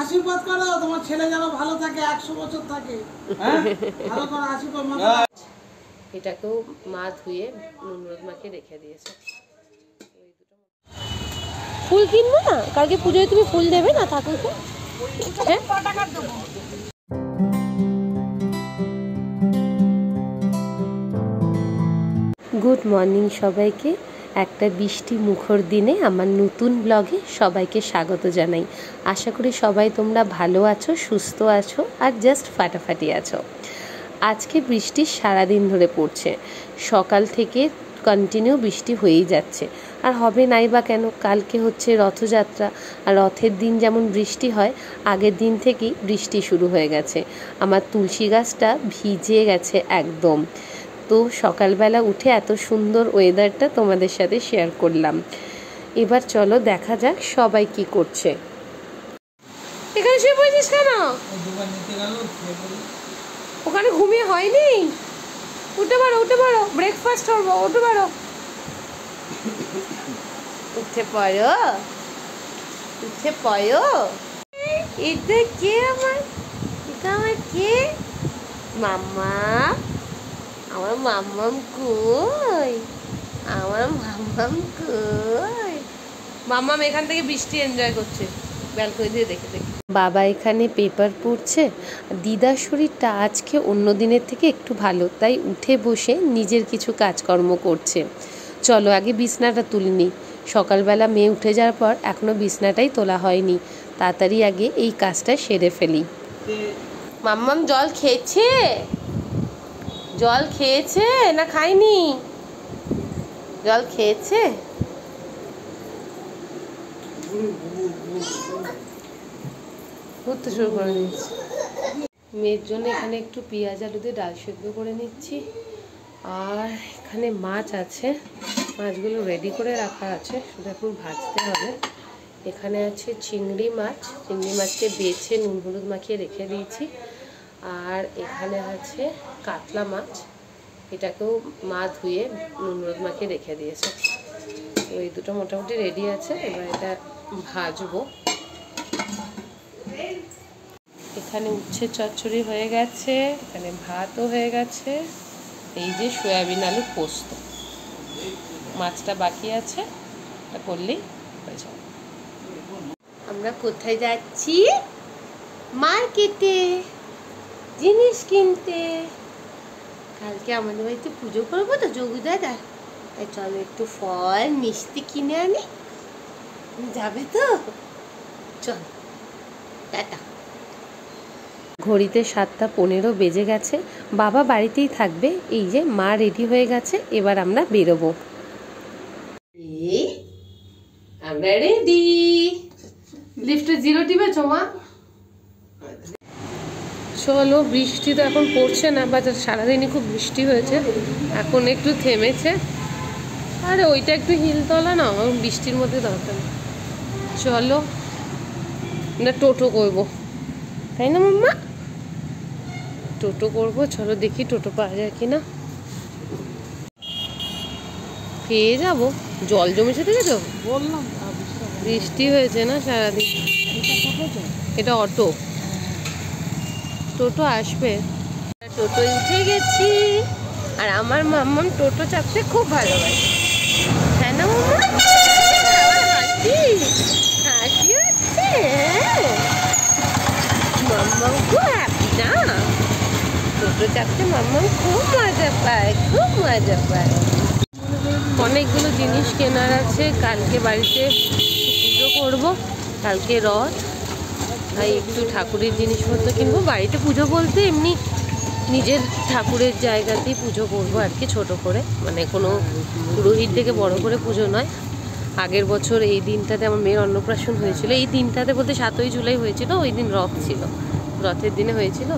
আশীর্বাদ করো তোমার ছেলে যেন ভালো থাকে, 100 বছর থাকে। হ্যাঁ, ভালো করে আশীর্বাদ মা। এটাকেও মা ধুয়ে নুন হলুদ মাখিয়ে রেখে দিয়েছে। ফুল কিনবো না কালকে পুজোয়, তুমি ফুল দেবে না ঠাকুরকে? হ্যাঁ, গুড মর্নিং সবাইকে। একটা বৃষ্টি মুখর দিনে আমার নতুন ব্লগে সবাইকে স্বাগত জানাই। আশা করি সবাই তোমরা ভালো আছো, সুস্থ আছো আর জাস্ট ফাটাফাটি আছো। আজকে বৃষ্টি সারাদিন ধরে পড়ছে, সকাল থেকে কন্টিনিউ বৃষ্টি হয়েই যাচ্ছে। আর হবে নাই বা কেন, কালকে হচ্ছে রথযাত্রা, আর রথের দিন যেমন বৃষ্টি হয়, আগের দিন থেকেই বৃষ্টি শুরু হয়ে গেছে। আমার তুলসী গাছটা ভিজে গেছে একদম। তো সকালবেলা উঠে এত সুন্দর ওয়েদারটা তোমাদের সাথে শেয়ার করলাম। এবার চলো দেখা যাক সবাই কি করছে। এখানে শুয়ে পড়েছিস কেন? ওখানে ঘুমিয়ে হয়নি? উঠে পারো, উঠে পারো, ব্রেকফাস্ট করবো, উঠে পারো, উঠে পড়ো, উঠে পড়ো। এটা কে আমার? এটা আমার কে? মাম্মা, আমার মাম্মাম কই? আমার মাম্মাম কই? মাম্মাম এখান থেকে বৃষ্টি এনজয় করছে ব্যালকনি দিয়ে দেখে দেখে। বাবা এখানে পেপার পড়ছে। দিদার শরীরটা আজকে অন্য দিনের থেকে একটু ভালো, তাই উঠে বসে নিজের কিছু কাজকর্ম করছে। চলো আগে বিছনাটা তুলে নিই। সকালবেলা মেয়ে উঠে যাওয়ার পর এখনো বিছনাটাই তোলা হয়নি, তাড়াতাড়ি আগে এই কাজটা সেরে ফেলি। মাম্মাম জল খেয়েছে? জল খেয়েছে না খায়নি? জল খেয়েছে? ঘুরতে শুরু করে দিচ্ছি। মেয়ের জন্য এখানে একটু পেঁয়াজ আলু দিয়ে ডাল সেদ্ধ করে নিচ্ছি। আর এখানে মাছ আছে, মাছগুলো রেডি করে রাখা আছে, শুধু এখন ভাজতে হবে। এখানে আছে চিংড়ি মাছ, চিংড়ি মাছকে বেছে নুন হলুদ মাখিয়ে রেখে দিয়েছি। আর এখানে আছে কাতলা মাছ, এটাকেও মা ধুয়ে নুন হলুদ মাখিয়ে রেখে দিয়েছে। তো এই দুটো মোটামুটি রেডি আছে, এবার এটা ভাজবো। এখানে উচ্ছে চচ্চড়ি হয়ে গেছে, এখানে ভাতও হয়ে গেছে। এই যে সয়াবিন আলু পোস্ত, মাছটা বাকি আছে, এটা করলেই হয়ে যাবে। আমরা কোথায় যাচ্ছি? মার্কেটে জিনিস কিনতে। কালকে আমাদের বাড়িতে পুজো করবো তো যোগু দাদা, তাই চলো একটু ফল মিষ্টি কিনে আনি। যাবে তো? চল, টাটা। ঘড়িতে 7:15 বেজে গেছে। বাবা বাড়িতেই থাকবে। এই যে মা রেডি হয়ে গেছে, এবার আমরা বেরোবো। আমরা রেডি। লিফটে 0 টিপেছো মা? চলো, বৃষ্টি তো এখন পড়ছে না, বা সারাদিনই খুব বৃষ্টি হয়েছে, এখন একটু থেমেছে। আরে ওইটা একটু হিলতলা না, বৃষ্টির মধ্যে দরকার। চলো না টোটো করবো, তাই না মাম্মা? টোটো করবো, চলো দেখি টোটো পাওয়া যায় কিনা। পেয়ে যাবো। জল জমেছে দেখেছো? বললাম বৃষ্টি হয়েছে না সারাদিন। এটা অটো, টোটো আসবে। টোটোয় উঠে গেছি। আর আমার মাম্মাম টোটো চাপতে খুব ভালোবাসে, তাই না মাম্মা? হাসি হাসি হচ্ছে। মাম্মাম খুব হ্যাপি না? টোটো চাপতে মাম্মাম খুব মজা পায়, খুব মজা পায়। অনেকগুলো জিনিস কেনার আছে, কালকে বাড়িতে পুজো করব, কালকে রথ, তাই একটু ঠাকুরের জিনিসপত্র কিনবো। বাড়িতে পুজো বলতে এমনি নিজের ঠাকুরের জায়গাতেই পুজো করবো আর কি, ছোট করে, মানে কোনো পুরোহিত থেকে বড় করে পুজো নয়। আগের বছর এই দিনটাতে আমার মেয়ের অন্নপ্রাশন হয়েছিল, এই দিনটাতে বলতে 7ই জুলাই হয়েছিল, ওই দিন রথ ছিল, রথের দিনে হয়েছিল।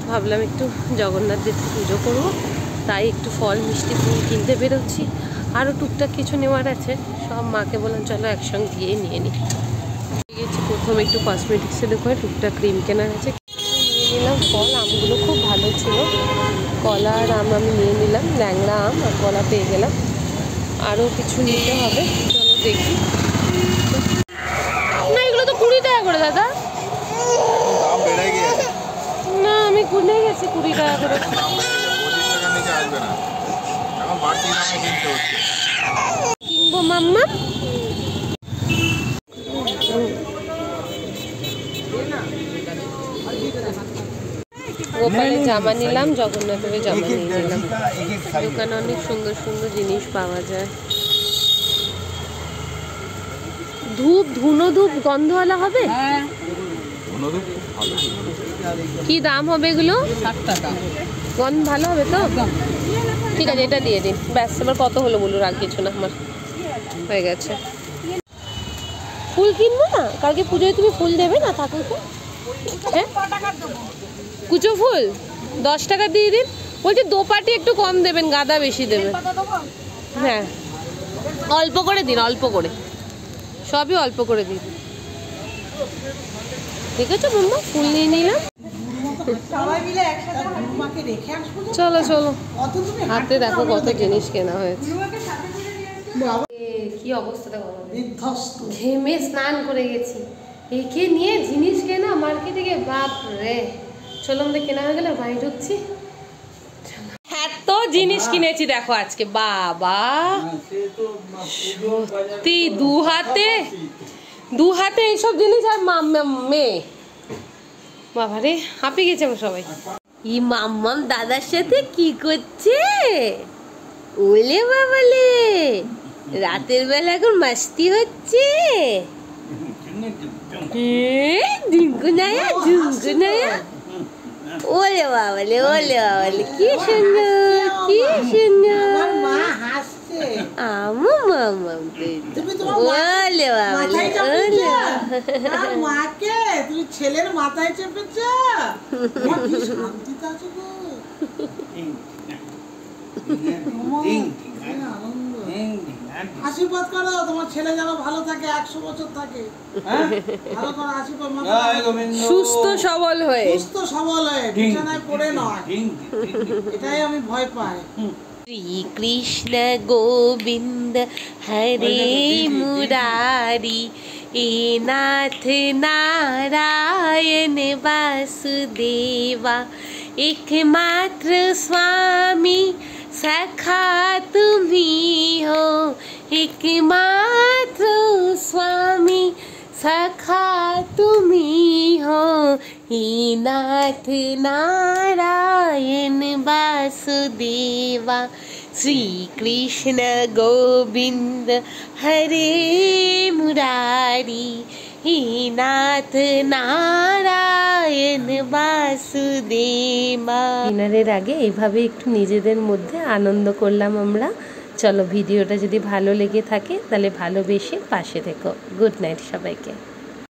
ভাবলাম একটু জগন্নাথ দেবকে পুজো করবো, তাই একটু ফল মিষ্টি ফুল কিনতে বেরোচ্ছি। আরও টুকটাক কিছু নেওয়ার আছে, সব মাকে বললাম চলো একসঙ্গে গিয়ে নিয়ে নিই। গেছি প্রথম একটু কসমেটিক্সে দেখো, টুকটাক ক্রিম কেনার আছে, নিয়ে নিলাম ফল। আমগুলো খুব ভালো ছিল, কলা আর আম আমি নিয়ে নিলাম, ল্যাংড়া আম আর কলা পেয়ে গেলাম। আরও কিছু নিতে হবে, চলো দেখি। না এগুলো তো 20 টাকা করে দাদা। কমে গেছে 20 টাকা করে। 25 টাকার নিচে আসবে না, এখন বাড়তি দামে কিনতে হচ্ছে। কিনবো মাম্মা। গোপালের জামা নিলাম, জগন্নাথের জামা নিয়ে নিলাম। দোকানে অনেক সুন্দর সুন্দর জিনিস পাওয়া যায়। ধূপ, ধুনো ধূপ গন্ধওয়ালা হবে? কি দাম হবে এগুলো? 60 টাকা। গন্ধ ভালো হবে তো? ঠিক আছে, এটা দিয়ে দিন। ব্যাস, এবার কত হলো বলুন, আর কিছু না, আমার হয়ে গেছে। ফুল কিনবো না? কালকে পুজোয় তুমি ফুল দেবে না ঠাকুরকে? হ্যাঁ, কুচো ফুল 10 টাকা দিয়ে দিন। বলছি দোপাটি একটু কম দেবেন, গাঁদা বেশি দেবেন। হ্যাঁ, অল্প করে দিন, অল্প করে, সবই অল্প করে দিন। ঠিক আছে মাম্মা, ফুল নিয়ে নিলাম। চলো চলো, হাতে দেখো কত জিনিস কেনা হয়েছে। কি অবস্থা দেখো, ঘেমে স্নান করে গেছি। একে নিয়ে জিনিস কেনা মার্কেটে গিয়ে, বাপ রে। চলো আমাদের কেনা হয়ে গেলে বাড়ি ঢুকছি। এত জিনিস কিনেছি দেখো আজকে, বাবা সত্যি দু হাতে এইসব জিনিস। আর মেয়ে বাবা রে, হাঁপিয়ে গেছে আমরা সবাই। ই মাম্মাম দাদার সাথে কি করছে? ওলে বাবালে, রাতের বেলা এখন মাস্তি হচ্ছে। ঝুমকুনায়া ঝুমকুনায়া, ওলে বাবালে, ওলে বাবালে, কি সুন্দর, কি সুন্দর। আমার মাম্মাম ওলে বাবালে, ওলে মাকে তুমি ছেলের মাথায় চেপেছ। শান্তিতে আছো গো। আশীর্বাদ করো তোমার ছেলে যেন ভালো থাকে, 100 বছর থাকে। ভালো করে আশীর্বাদ, সুস্থ সবল হয়ে, সুস্থ সবল হয়ে, বিছানায় পড়ে নয়। এটাই আমি ভয় পাই। শ্রীকৃষ্ণ গোবিন্দ হরে মুরারি, এ নাথ নারায়ণ বাসুদেবা, একমাত্র স্বামী सखा तुम्ही हो, एकमात्र स्वामी सखा तुम्ही हो, हे नाथ नारायण वासुदेवा, श्री कृष्ण गोविंद हरे मुरारी, हे नाथ নারায়ণ বাসুদেবা। ডিনারের আগে এইভাবে একটু নিজেদের মধ্যে আনন্দ করলাম আমরা। চলো, ভিডিওটা যদি ভালো লেগে থাকে তাহলে ভালোবেসে পাশে থেকো। গুড নাইট সবাইকে।